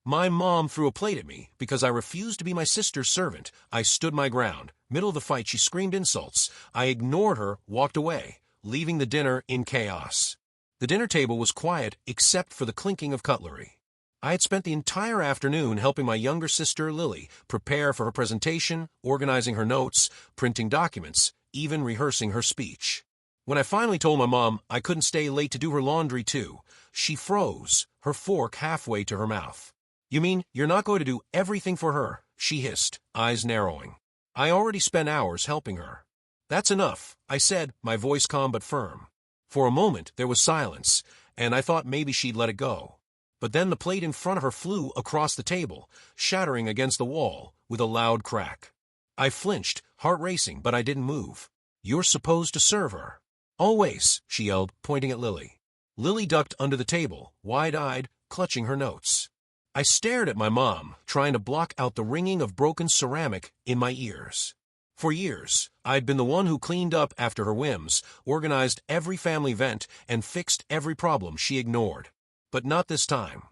My mom threw a plate at me because I refused to be my sister's servant. I stood my ground. Middle of the fight, she screamed insults. I ignored her, walked away, leaving the dinner in chaos. The dinner table was quiet except for the clinking of cutlery. I had spent the entire afternoon helping my younger sister, Lily, prepare for her presentation, organizing her notes, printing documents, even rehearsing her speech. When I finally told my mom I couldn't stay late to do her laundry too, she froze, her fork halfway to her mouth. "You mean you're not going to do everything for her?" she hissed, eyes narrowing. "I already spent hours helping her." "That's enough," I said, my voice calm but firm. For a moment there was silence, and I thought maybe she'd let it go. But then the plate in front of her flew across the table, shattering against the wall with a loud crack. I flinched, heart racing, but I didn't move. "You're supposed to serve her." "Always," she yelled, pointing at Lily. Lily ducked under the table, wide-eyed, clutching her notes. I stared at my mom, trying to block out the ringing of broken ceramic in my ears. For years, I'd been the one who cleaned up after her whims, organized every family event, and fixed every problem she ignored. But not this time.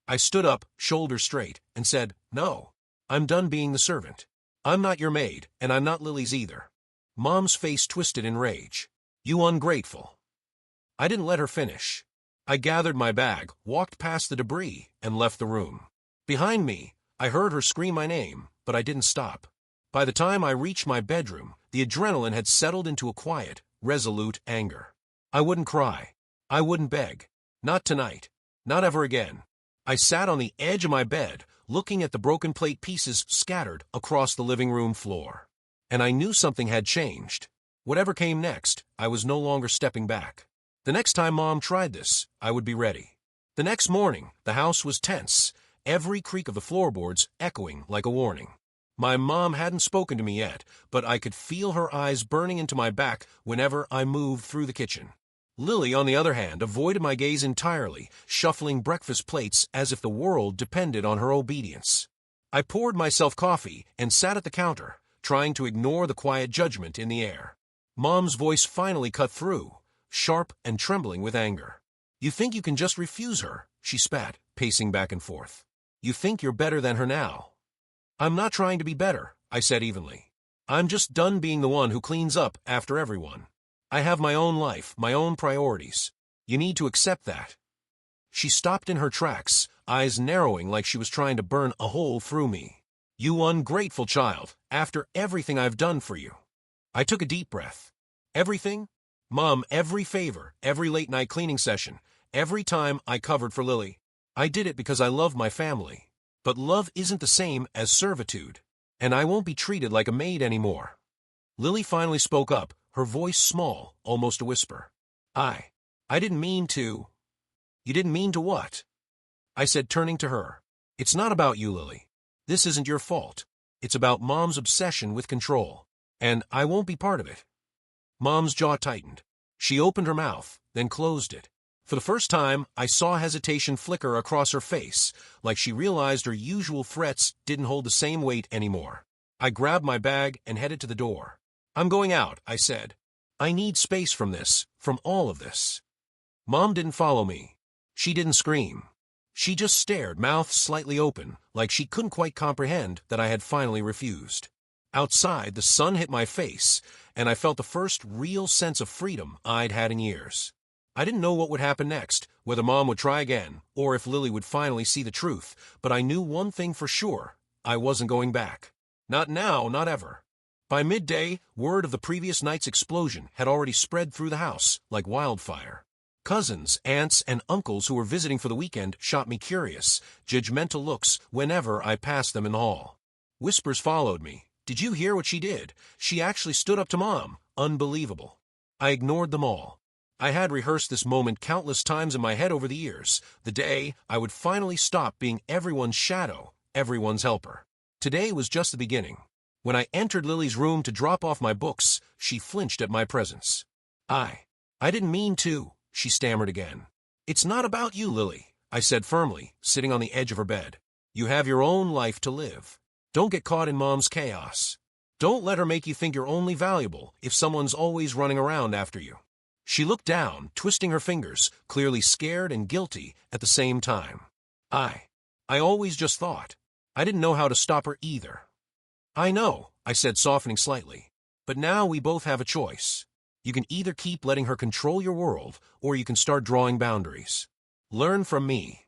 I stood up, shoulders straight, and said, "No, I'm done being the servant. I'm not your maid, and I'm not Lily's either." Mom's face twisted in rage. "You ungrateful." I didn't let her finish. I gathered my bag, walked past the debris, and left the room. Behind me, I heard her scream my name, but I didn't stop. By the time I reached my bedroom, the adrenaline had settled into a quiet, resolute anger. I wouldn't cry. I wouldn't beg. Not tonight. Not ever again. I sat on the edge of my bed, looking at the broken plate pieces scattered across the living room floor. And I knew something had changed. Whatever came next, I was no longer stepping back. The next time Mom tried this, I would be ready. The next morning, the house was tense, every creak of the floorboards echoing like a warning. My mom hadn't spoken to me yet, but I could feel her eyes burning into my back whenever I moved through the kitchen. Lily, on the other hand, avoided my gaze entirely, shuffling breakfast plates as if the world depended on her obedience. I poured myself coffee and sat at the counter, trying to ignore the quiet judgment in the air. Mom's voice finally cut through, sharp and trembling with anger. "You think you can just refuse her?" she spat, pacing back and forth. "You think you're better than her now?" "I'm not trying to be better," I said evenly. "I'm just done being the one who cleans up after everyone. I have my own life, my own priorities. You need to accept that." She stopped in her tracks, eyes narrowing like she was trying to burn a hole through me. "You ungrateful child, after everything I've done for you." I took a deep breath. "Everything?" "Mom, every favor, every late-night cleaning session, every time I covered for Lily. I did it because I love my family. But love isn't the same as servitude, and I won't be treated like a maid anymore." Lily finally spoke up, her voice small, almost a whisper. I didn't mean to." "You didn't mean to what?" I said, turning to her. "It's not about you, Lily. This isn't your fault. It's about Mom's obsession with control, and I won't be part of it." Mom's jaw tightened. She opened her mouth, then closed it. For the first time, I saw hesitation flicker across her face, like she realized her usual threats didn't hold the same weight anymore. I grabbed my bag and headed to the door. "I'm going out," I said. "I need space from this, from all of this." Mom didn't follow me. She didn't scream. She just stared, mouth slightly open, like she couldn't quite comprehend that I had finally refused. Outside, the sun hit my face, and I felt the first real sense of freedom I'd had in years. I didn't know what would happen next, whether Mom would try again, or if Lily would finally see the truth, but I knew one thing for sure: I wasn't going back. Not now, not ever. By midday, word of the previous night's explosion had already spread through the house like wildfire. Cousins, aunts, and uncles who were visiting for the weekend shot me curious, judgmental looks whenever I passed them in the hall. Whispers followed me. "Did you hear what she did? She actually stood up to Mom. Unbelievable." I ignored them all. I had rehearsed this moment countless times in my head over the years, the day I would finally stop being everyone's shadow, everyone's helper. Today was just the beginning. When I entered Lily's room to drop off my books, she flinched at my presence. I didn't mean to," she stammered again. "It's not about you, Lily," I said firmly, sitting on the edge of her bed. "You have your own life to live. Don't get caught in Mom's chaos. Don't let her make you think you're only valuable if someone's always running around after you." She looked down, twisting her fingers, clearly scared and guilty at the same time. I I always just thought. I didn't know how to stop her either. I know, I said, softening slightly. But now we both have a choice. You can either keep letting her control your world, or you can start drawing boundaries. Learn from me.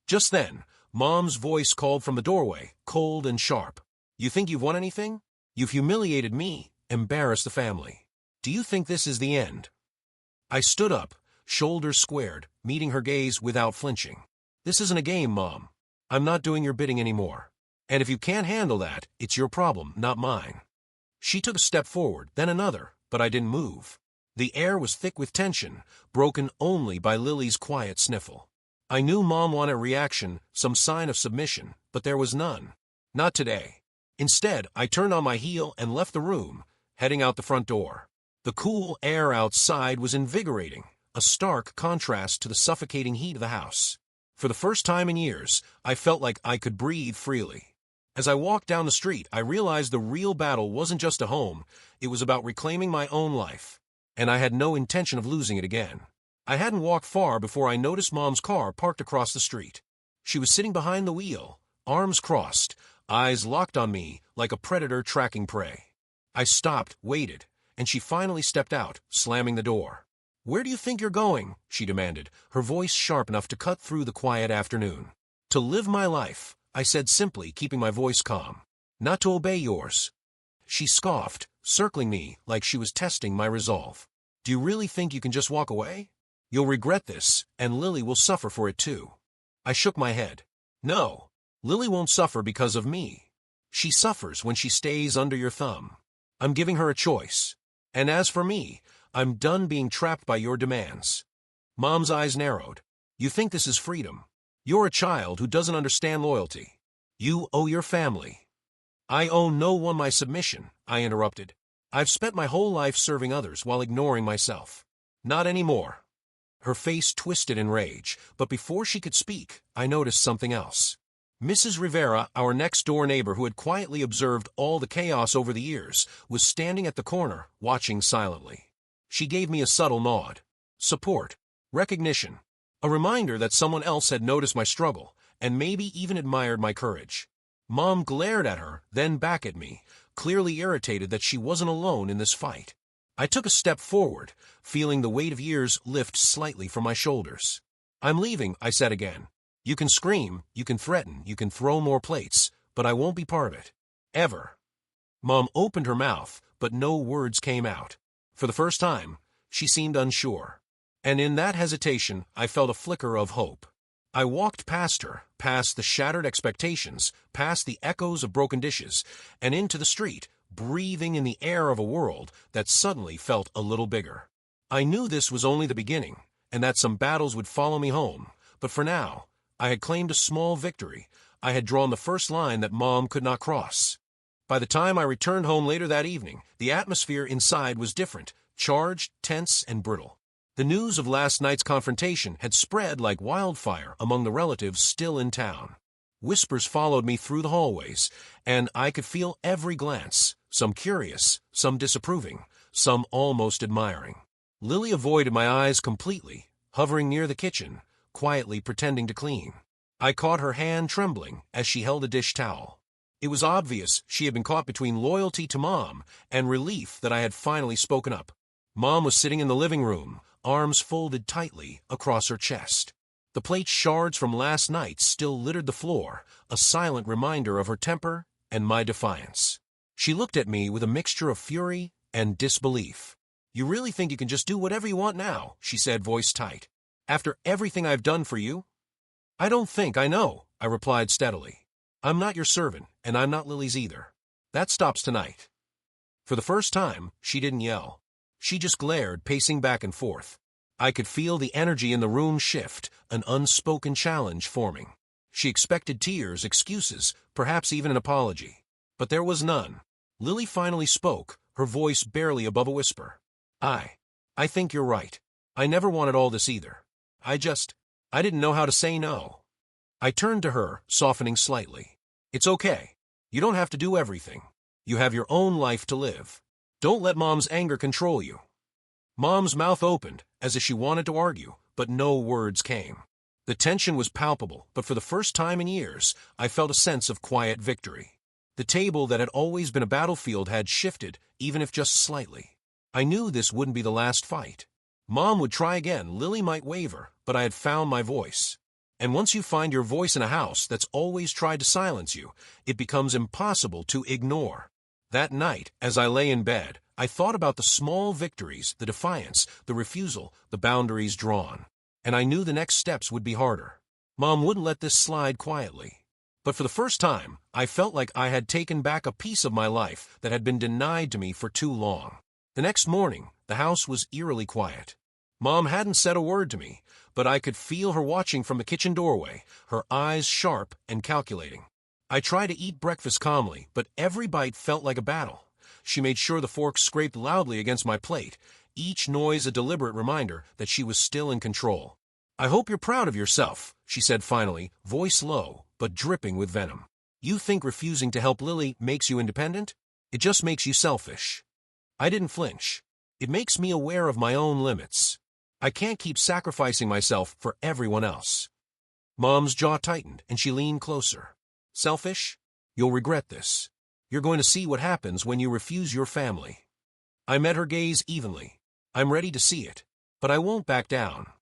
Just then, Mom's voice called from the doorway, cold and sharp. You think you've won anything? You've humiliated me, embarrassed the family. Do you think this is the end? I stood up, shoulders squared, meeting her gaze without flinching. This isn't a game, Mom. I'm not doing your bidding anymore. And if you can't handle that, it's your problem, not mine. She took a step forward, then another, but I didn't move. The air was thick with tension, broken only by Lily's quiet sniffle. I knew Mom wanted a reaction, some sign of submission, but there was none. Not today. Instead, I turned on my heel and left the room, heading out the front door. The cool air outside was invigorating, a stark contrast to the suffocating heat of the house. For the first time in years, I felt like I could breathe freely. As I walked down the street, I realized the real battle wasn't just a home, it was about reclaiming my own life. And I had no intention of losing it again. I hadn't walked far before I noticed Mom's car parked across the street. She was sitting behind the wheel, arms crossed, eyes locked on me like a predator tracking prey. I stopped, waited, and she finally stepped out, slamming the door. "Where do you think you're going?" she demanded, her voice sharp enough to cut through the quiet afternoon. "To live my life," I said simply, keeping my voice calm. "Not to obey yours." She scoffed, circling me like she was testing my resolve. "Do you really think you can just walk away? You'll regret this, and Lily will suffer for it too." I shook my head. "No, Lily won't suffer because of me. She suffers when she stays under your thumb. I'm giving her a choice. And as for me, I'm done being trapped by your demands." Mom's eyes narrowed. "You think this is freedom? You're a child who doesn't understand loyalty. You owe your family." "I owe no one my submission," I interrupted. "I've spent my whole life serving others while ignoring myself. Not anymore." Her face twisted in rage, but before she could speak, I noticed something else. Mrs. Rivera, our next-door neighbor who had quietly observed all the chaos over the years, was standing at the corner, watching silently. She gave me a subtle nod. Support. Recognition. A reminder that someone else had noticed my struggle, and maybe even admired my courage. Mom glared at her, then back at me, clearly irritated that she wasn't alone in this fight. I took a step forward, feeling the weight of years lift slightly from my shoulders. "I'm leaving," I said again. "You can scream, you can threaten, you can throw more plates, but I won't be part of it. Ever." Mom opened her mouth, but no words came out. For the first time, she seemed unsure. And in that hesitation, I felt a flicker of hope. I walked past her, past the shattered expectations, past the echoes of broken dishes, and into the street, breathing in the air of a world that suddenly felt a little bigger. I knew this was only the beginning, and that some battles would follow me home, but for now, I had claimed a small victory. I had drawn the first line that Mom could not cross. By the time I returned home later that evening, the atmosphere inside was different, charged, tense, and brittle. The news of last night's confrontation had spread like wildfire among the relatives still in town. Whispers followed me through the hallways, and I could feel every glance, some curious, some disapproving, some almost admiring. Lily avoided my eyes completely, hovering near the kitchen, quietly pretending to clean. I caught her hand trembling as she held a dish towel. It was obvious she had been caught between loyalty to Mom and relief that I had finally spoken up. Mom was sitting in the living room, arms folded tightly across her chest. The plate shards from last night still littered the floor, a silent reminder of her temper and my defiance. She looked at me with a mixture of fury and disbelief. "You really think you can just do whatever you want now?" she said, voice tight. "After everything I've done for you?" "I don't think I know," I replied steadily. "I'm not your servant, and I'm not Lily's either. That stops tonight." For the first time, she didn't yell. She just glared, pacing back and forth. I could feel the energy in the room shift, an unspoken challenge forming. She expected tears, excuses, perhaps even an apology. But there was none. Lily finally spoke, her voice barely above a whisper. I think you're right. I never wanted all this either. I didn't know how to say no." I turned to her, softening slightly. "It's okay. You don't have to do everything. You have your own life to live. Don't let Mom's anger control you." Mom's mouth opened, as if she wanted to argue, but no words came. The tension was palpable, but for the first time in years, I felt a sense of quiet victory. The table that had always been a battlefield had shifted, even if just slightly. I knew this wouldn't be the last fight. Mom would try again, Lily might waver, but I had found my voice. And once you find your voice in a house that's always tried to silence you, it becomes impossible to ignore. That night, as I lay in bed, I thought about the small victories, the defiance, the refusal, the boundaries drawn. And I knew the next steps would be harder. Mom wouldn't let this slide quietly. But for the first time, I felt like I had taken back a piece of my life that had been denied to me for too long. The next morning, the house was eerily quiet. Mom hadn't said a word to me, but I could feel her watching from the kitchen doorway, her eyes sharp and calculating. I tried to eat breakfast calmly, but every bite felt like a battle. She made sure the fork scraped loudly against my plate, each noise a deliberate reminder that she was still in control. "I hope you're proud of yourself," she said finally, voice low, but dripping with venom. "You think refusing to help Lily makes you independent? It just makes you selfish." I didn't flinch. "It makes me aware of my own limits. I can't keep sacrificing myself for everyone else." Mom's jaw tightened, and she leaned closer. "Selfish? You'll regret this. You're going to see what happens when you refuse your family." I met her gaze evenly. "I'm ready to see it, but I won't back down."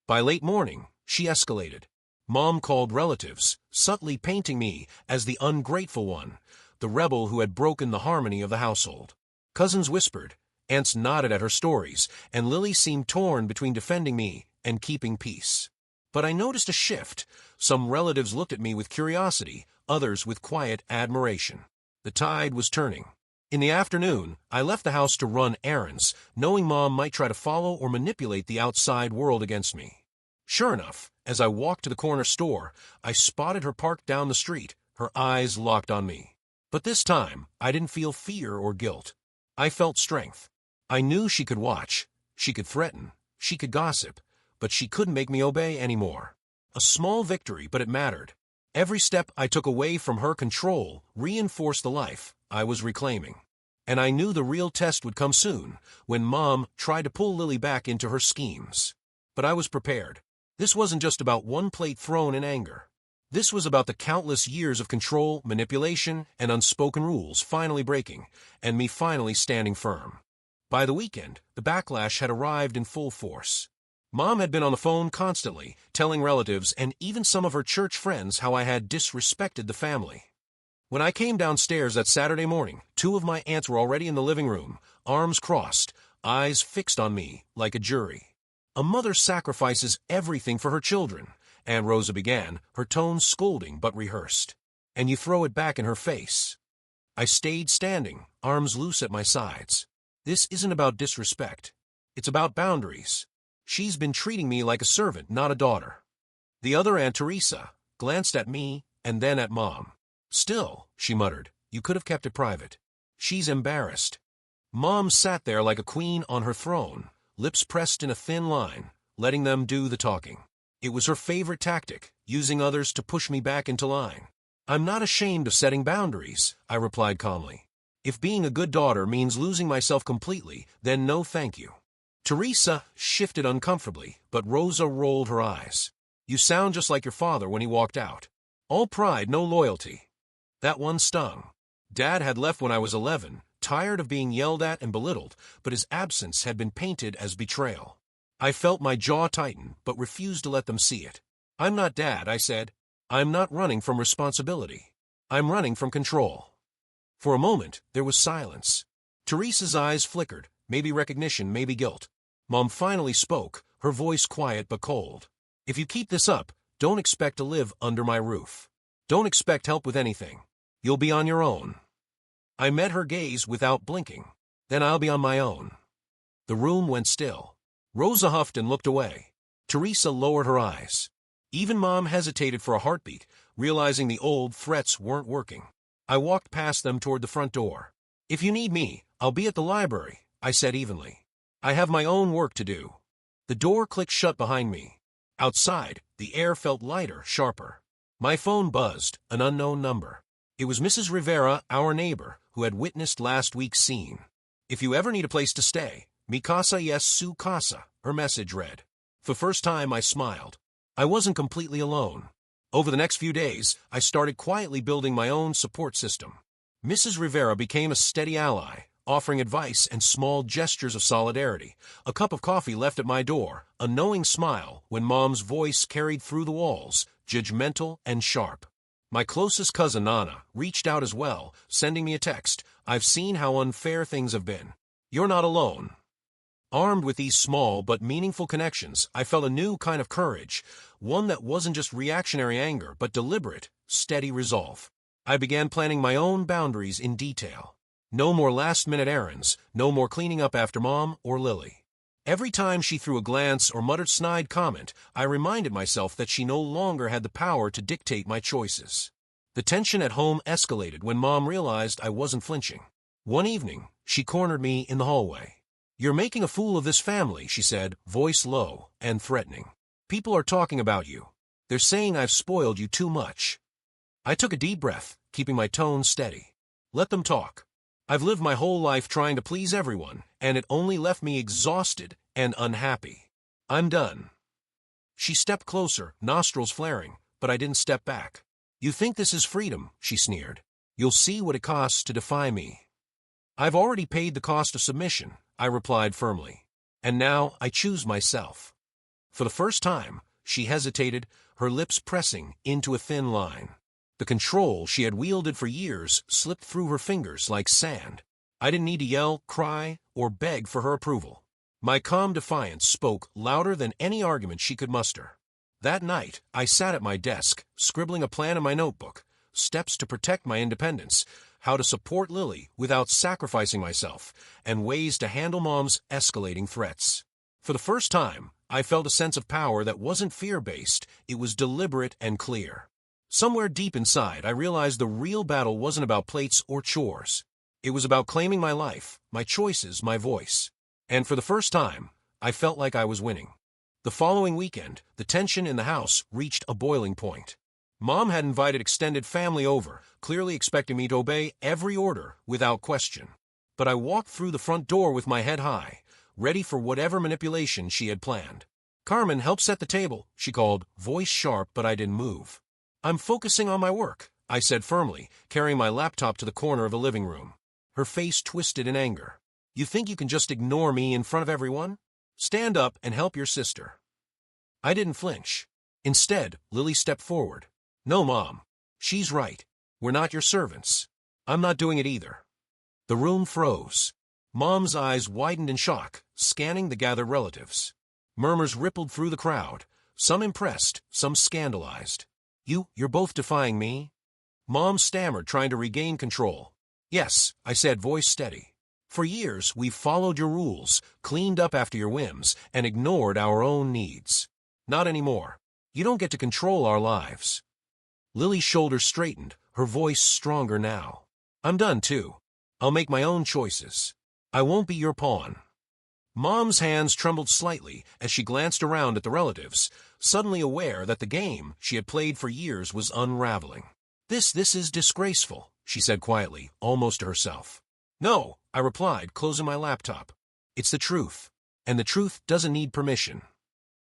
By late morning, she escalated. Mom called relatives, subtly painting me as the ungrateful one, the rebel who had broken the harmony of the household. Cousins whispered, aunts nodded at her stories, and Lily seemed torn between defending me and keeping peace. But I noticed a shift. Some relatives looked at me with curiosity, others with quiet admiration. The tide was turning. In the afternoon, I left the house to run errands, knowing Mom might try to follow or manipulate the outside world against me. Sure enough, as I walked to the corner store, I spotted her parked down the street, her eyes locked on me. But this time, I didn't feel fear or guilt. I felt strength. I knew she could watch, she could threaten, she could gossip, but she couldn't make me obey anymore. A small victory, but it mattered. Every step I took away from her control reinforced the life I was reclaiming. And I knew the real test would come soon, when Mom tried to pull Lily back into her schemes. But I was prepared. This wasn't just about one plate thrown in anger. This was about the countless years of control, manipulation, and unspoken rules finally breaking, and me finally standing firm. By the weekend, the backlash had arrived in full force. Mom had been on the phone constantly, telling relatives and even some of her church friends how I had disrespected the family. When I came downstairs that Saturday morning, two of my aunts were already in the living room, arms crossed, eyes fixed on me like a jury. "A mother sacrifices everything for her children," Aunt Rosa began, her tone scolding but rehearsed. "And you throw it back in her face." I stayed standing, arms loose at my sides. This isn't about disrespect. It's about boundaries. She's been treating me like a servant, not a daughter. The other Aunt Teresa glanced at me and then at Mom. "Still," she muttered, "you could have kept it private." She's embarrassed. Mom sat there like a queen on her throne, lips pressed in a thin line, letting them do the talking. It was her favorite tactic, using others to push me back into line. "I'm not ashamed of setting boundaries," I replied calmly. "If being a good daughter means losing myself completely, then no thank you." Teresa shifted uncomfortably, but Rosa rolled her eyes. "You sound just like your father when he walked out. All pride, no loyalty." That one stung. Dad had left when I was 11, tired of being yelled at and belittled, but his absence had been painted as betrayal. I felt my jaw tighten, but refused to let them see it. "I'm not Dad," I said. "I'm not running from responsibility. I'm running from control." For a moment, there was silence. Teresa's eyes flickered, maybe recognition, maybe guilt. Mom finally spoke, her voice quiet but cold. "If you keep this up, don't expect to live under my roof. Don't expect help with anything. You'll be on your own." I met her gaze without blinking. "Then I'll be on my own." The room went still. Rosa huffed and looked away. Teresa lowered her eyes. Even Mom hesitated for a heartbeat, realizing the old threats weren't working. I walked past them toward the front door. "If you need me, I'll be at the library," I said evenly. "I have my own work to do." The door clicked shut behind me. Outside, the air felt lighter, sharper. My phone buzzed, an unknown number. It was Mrs. Rivera, our neighbor, who had witnessed last week's scene. "If you ever need a place to stay, mi casa es su casa," her message read. For the first time, I smiled. I wasn't completely alone. Over the next few days, I started quietly building my own support system. Mrs. Rivera became a steady ally, offering advice and small gestures of solidarity. A cup of coffee left at my door, a knowing smile when Mom's voice carried through the walls, judgmental and sharp. My closest cousin Nana reached out as well, sending me a text. I've seen how unfair things have been. You're not alone. Armed with these small but meaningful connections, I felt a new kind of courage, one that wasn't just reactionary anger, but deliberate, steady resolve. I began planning my own boundaries in detail. No more last-minute errands, no more cleaning up after Mom or Lily. Every time she threw a glance or muttered snide comment, I reminded myself that she no longer had the power to dictate my choices. The tension at home escalated when Mom realized I wasn't flinching. One evening, she cornered me in the hallway. "You're making a fool of this family," she said, voice low and threatening. "People are talking about you. They're saying I've spoiled you too much." I took a deep breath, keeping my tone steady. Let them talk. I've lived my whole life trying to please everyone, and it only left me exhausted and unhappy. I'm done. She stepped closer, nostrils flaring, but I didn't step back. "You think this is freedom," she sneered. "You'll see what it costs to defy me." "I've already paid the cost of submission," I replied firmly. "And now I choose myself." For the first time, she hesitated, her lips pressing into a thin line. The control she had wielded for years slipped through her fingers like sand. I didn't need to yell, cry, or beg for her approval. My calm defiance spoke louder than any argument she could muster. That night, I sat at my desk, scribbling a plan in my notebook, steps to protect my independence, how to support Lily without sacrificing myself, and ways to handle Mom's escalating threats. For the first time, I felt a sense of power that wasn't fear-based, it was deliberate and clear. Somewhere deep inside, I realized the real battle wasn't about plates or chores. It was about claiming my life, my choices, my voice. And for the first time, I felt like I was winning. The following weekend, the tension in the house reached a boiling point. Mom had invited extended family over, clearly expecting me to obey every order without question. But I walked through the front door with my head high, ready for whatever manipulation she had planned. "Carmen, help set the table," she called, voice sharp, but I didn't move. "I'm focusing on my work," I said firmly, carrying my laptop to the corner of the living room. Her face twisted in anger. "You think you can just ignore me in front of everyone? Stand up and help your sister." I didn't flinch. Instead, Lily stepped forward. "No, Mom. She's right. We're not your servants. I'm not doing it either." The room froze. Mom's eyes widened in shock, scanning the gathered relatives. Murmurs rippled through the crowd, some impressed, some scandalized. You're both defying me?" Mom stammered, trying to regain control. "Yes," I said, voice steady. "For years, we've followed your rules, cleaned up after your whims, and ignored our own needs. Not anymore. You don't get to control our lives." Lily's shoulders straightened, her voice stronger now. "I'm done, too. I'll make my own choices. I won't be your pawn." Mom's hands trembled slightly as she glanced around at the relatives, suddenly aware that the game she had played for years was unraveling. This is disgraceful," she said quietly, almost to herself. "No," I replied, closing my laptop. "It's the truth, and the truth doesn't need permission."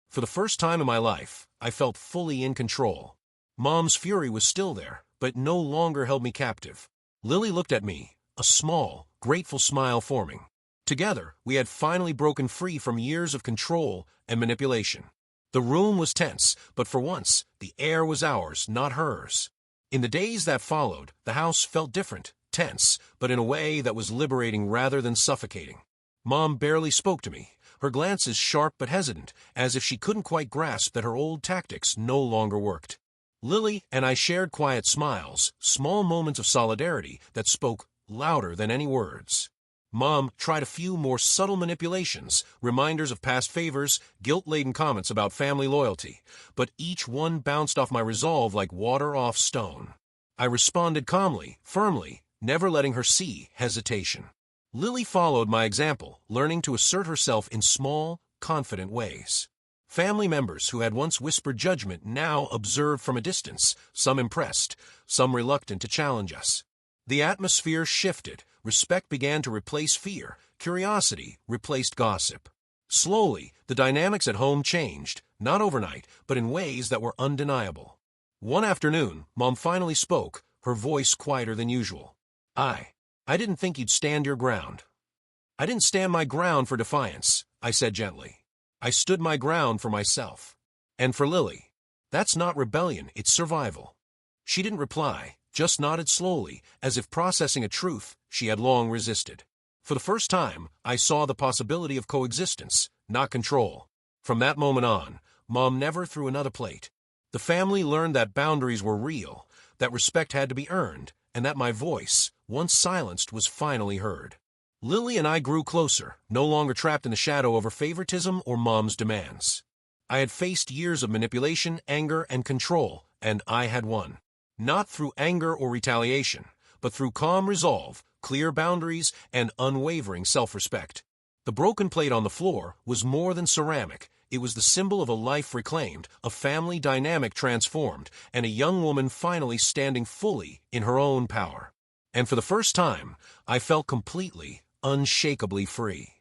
For the first time in my life, I felt fully in control. Mom's fury was still there, but no longer held me captive. Lily looked at me, a small, grateful smile forming. Together, we had finally broken free from years of control and manipulation. The room was tense, but for once, the air was ours, not hers. In the days that followed, the house felt different, tense, but in a way that was liberating rather than suffocating. Mom barely spoke to me, her glances sharp but hesitant, as if she couldn't quite grasp that her old tactics no longer worked. Lily and I shared quiet smiles, small moments of solidarity that spoke louder than any words. Mom tried a few more subtle manipulations, reminders of past favors, guilt-laden comments about family loyalty, but each one bounced off my resolve like water off stone. I responded calmly, firmly, never letting her see hesitation. Lily followed my example, learning to assert herself in small, confident ways. Family members who had once whispered judgment now observed from a distance, some impressed, some reluctant to challenge us. The atmosphere shifted. Respect began to replace fear. Curiosity replaced gossip. Slowly, the dynamics at home changed, not overnight, but in ways that were undeniable. One afternoon, Mom finally spoke, her voice quieter than usual. I didn't think you'd stand your ground. I didn't stand my ground for defiance, I said gently. I stood my ground for myself. And for Lily. That's not rebellion, it's survival. She didn't reply, just nodded slowly, as if processing a truth she had long resisted. For the first time, I saw the possibility of coexistence, not control. From that moment on, Mom never threw another plate. The family learned that boundaries were real, that respect had to be earned, and that my voice, once silenced, was finally heard. Lily and I grew closer, no longer trapped in the shadow of her favoritism or Mom's demands. I had faced years of manipulation, anger, and control, and I had won. Not through anger or retaliation, but through calm resolve, clear boundaries, and unwavering self-respect. The broken plate on the floor was more than ceramic. It was the symbol of a life reclaimed, a family dynamic transformed, and a young woman finally standing fully in her own power. And for the first time, I felt completely, unshakably free.